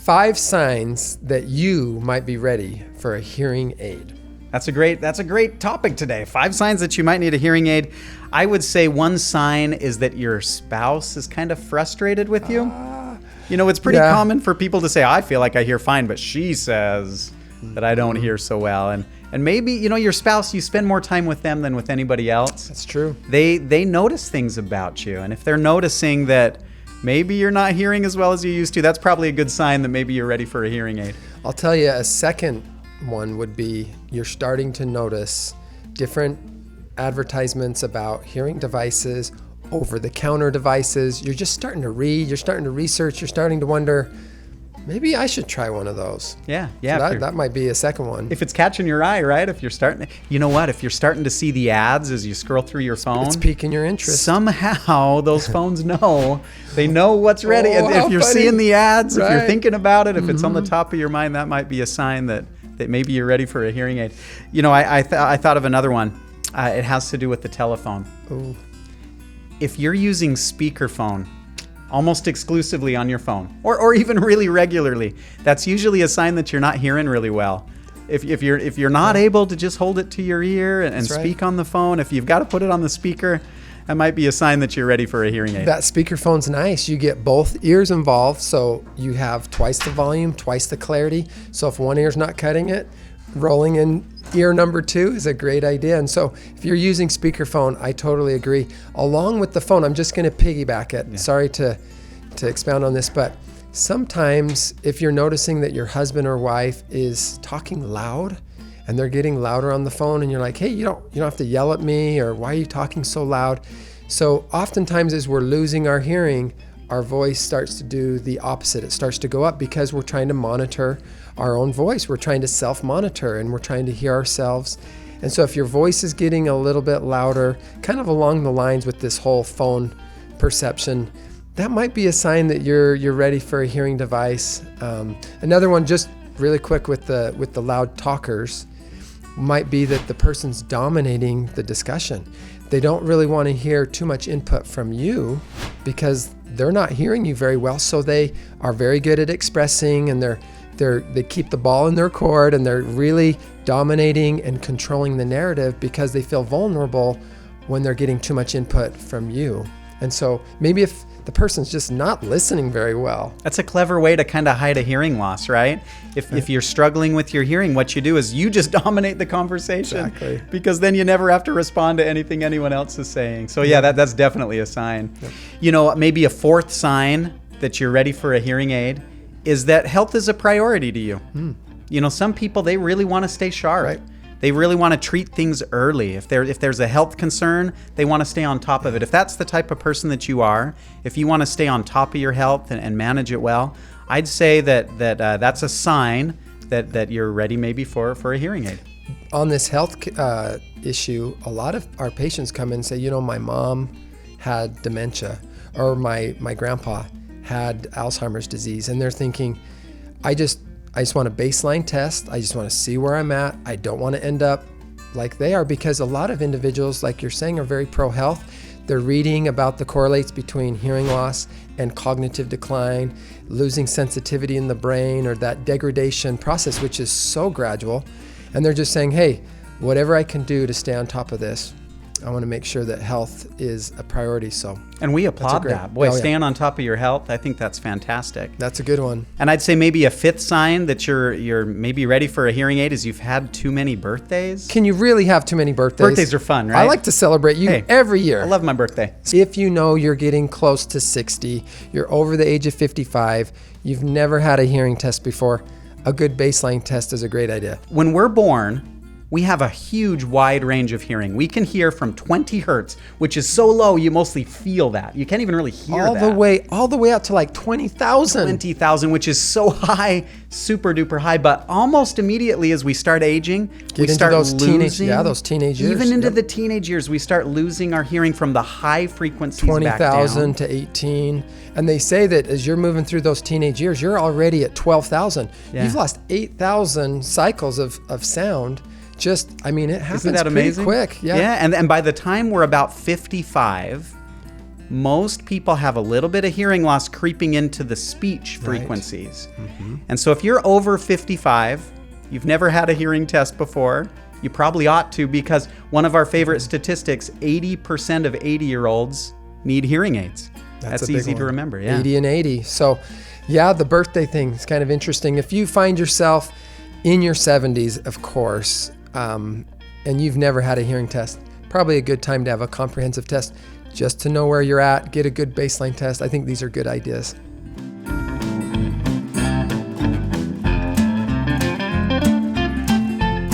5 signs that you might be ready for a hearing aid. That's a great topic today. 5 signs that you might need a hearing aid. I would say one sign is that your spouse is kind of frustrated with you. It's pretty common for people to say, I feel like I hear fine, but she says that I don't hear so well. And maybe, your spouse, you spend more time with them than with anybody else. That's true. They notice things about you. And if they're noticing that maybe you're not hearing as well as you used to, that's probably a good sign that maybe you're ready for a hearing aid. I'll tell you, a second one would be you're starting to notice different advertisements about hearing devices, over-the-counter devices. You're just starting to read, you're starting to research, you're starting to wonder, maybe I should try one of those. Yeah. So that might be a second one. If it's catching your eye, right? If you're starting to, if you're starting to see the ads as you scroll through your phone. It's piquing your interest. Somehow those phones know. They know what's ready. Oh, if you're seeing the ads, right. If you're thinking about it, if it's on the top of your mind, that might be a sign that maybe you're ready for a hearing aid. I thought of another one. It has to do with the telephone. Ooh. If you're using speakerphone almost exclusively on your phone, or even really regularly, that's usually a sign that you're not hearing really well. If you're not able to just hold it to your ear and speak on the phone, if you've got to put it on the speaker, that might be a sign that you're ready for a hearing aid. That speakerphone's nice. You get both ears involved, so you have twice the volume, twice the clarity. So if one ear's not cutting it, rolling in ear number 2 is a great idea. And so if you're using speakerphone, I totally agree. Along with the phone, I'm just going to piggyback it. Yeah. Sorry to expound on this, but sometimes if you're noticing that your husband or wife is talking loud and they're getting louder on the phone and you're like, hey, you don't have to yell at me, or why are you talking so loud? So oftentimes as we're losing our hearing, our voice starts to do the opposite. It starts to go up because we're trying to monitor our own voice. We're trying to self-monitor and we're trying to hear ourselves. And so if your voice is getting a little bit louder, kind of along the lines with this whole phone perception, that might be a sign that you're ready for a hearing device. Another one, just really quick with the loud talkers, might be that the person's dominating the discussion. They don't really want to hear too much input from you because they're not hearing you very well. So they are very good at expressing, and they keep the ball in their court, and they're really dominating and controlling the narrative because they feel vulnerable when they're getting too much input from you. And so maybe if the person's just not listening very well. That's a clever way to kind of hide a hearing loss, right? If you're struggling with your hearing, what you do is you just dominate the conversation. Exactly. Because then you never have to respond to anything anyone else is saying. So yeah, that's definitely a sign. Yep. Maybe a fourth sign that you're ready for a hearing aid is that health is a priority to you. Some people, they really want to stay sharp. Right. They really want to treat things early. If there's a health concern, they want to stay on top of it. If that's the type of person that you are, if you want to stay on top of your health and manage it well, I'd say that's a sign that you're ready maybe for a hearing aid. On this health issue, a lot of our patients come in and say, my mom had dementia, or my grandpa had Alzheimer's disease, and they're thinking, I just want a baseline test. I just want to see where I'm at. I don't want to end up like they are, because a lot of individuals, like you're saying, are very pro-health. They're reading about the correlates between hearing loss and cognitive decline, losing sensitivity in the brain, or that degradation process, which is so gradual. And they're just saying, hey, whatever I can do to stay on top of this, I want to make sure that health is a priority. And we applaud that. Boy, staying on top of your health, I think that's fantastic. That's a good one. And I'd say maybe a fifth sign that you're maybe ready for a hearing aid is you've had too many birthdays. Can you really have too many birthdays? Birthdays are fun, right? I like to celebrate you every year. I love my birthday. If you know you're getting close to 60, you're over the age of 55, you've never had a hearing test before, a good baseline test is a great idea. When we're born, we have a huge wide range of hearing. We can hear from 20 hertz, which is so low you mostly feel that. You can't even really hear all the way out to like 20,000. 20,000, which is so high, super duper high. But almost immediately as we start aging, we start those losing. those teenage years. Even into the teenage years, we start losing our hearing from the high frequencies back down. 20,000 to 18. And they say that as you're moving through those teenage years, you're already at 12,000. Yeah. You've lost 8,000 cycles of sound. It happens pretty quick. Yeah. And by the time we're about 55, most people have a little bit of hearing loss creeping into the speech frequencies. And so if you're over 55, you've never had a hearing test before, you probably ought to, because one of our favorite statistics, 80% of 80-year-olds need hearing aids. That's easy to remember. Yeah. 80 and 80. So yeah, the birthday thing is kind of interesting. If you find yourself in your 70s, of course, and you've never had a hearing test, probably a good time to have a comprehensive test just to know where you're at, get a good baseline test. I think these are good ideas.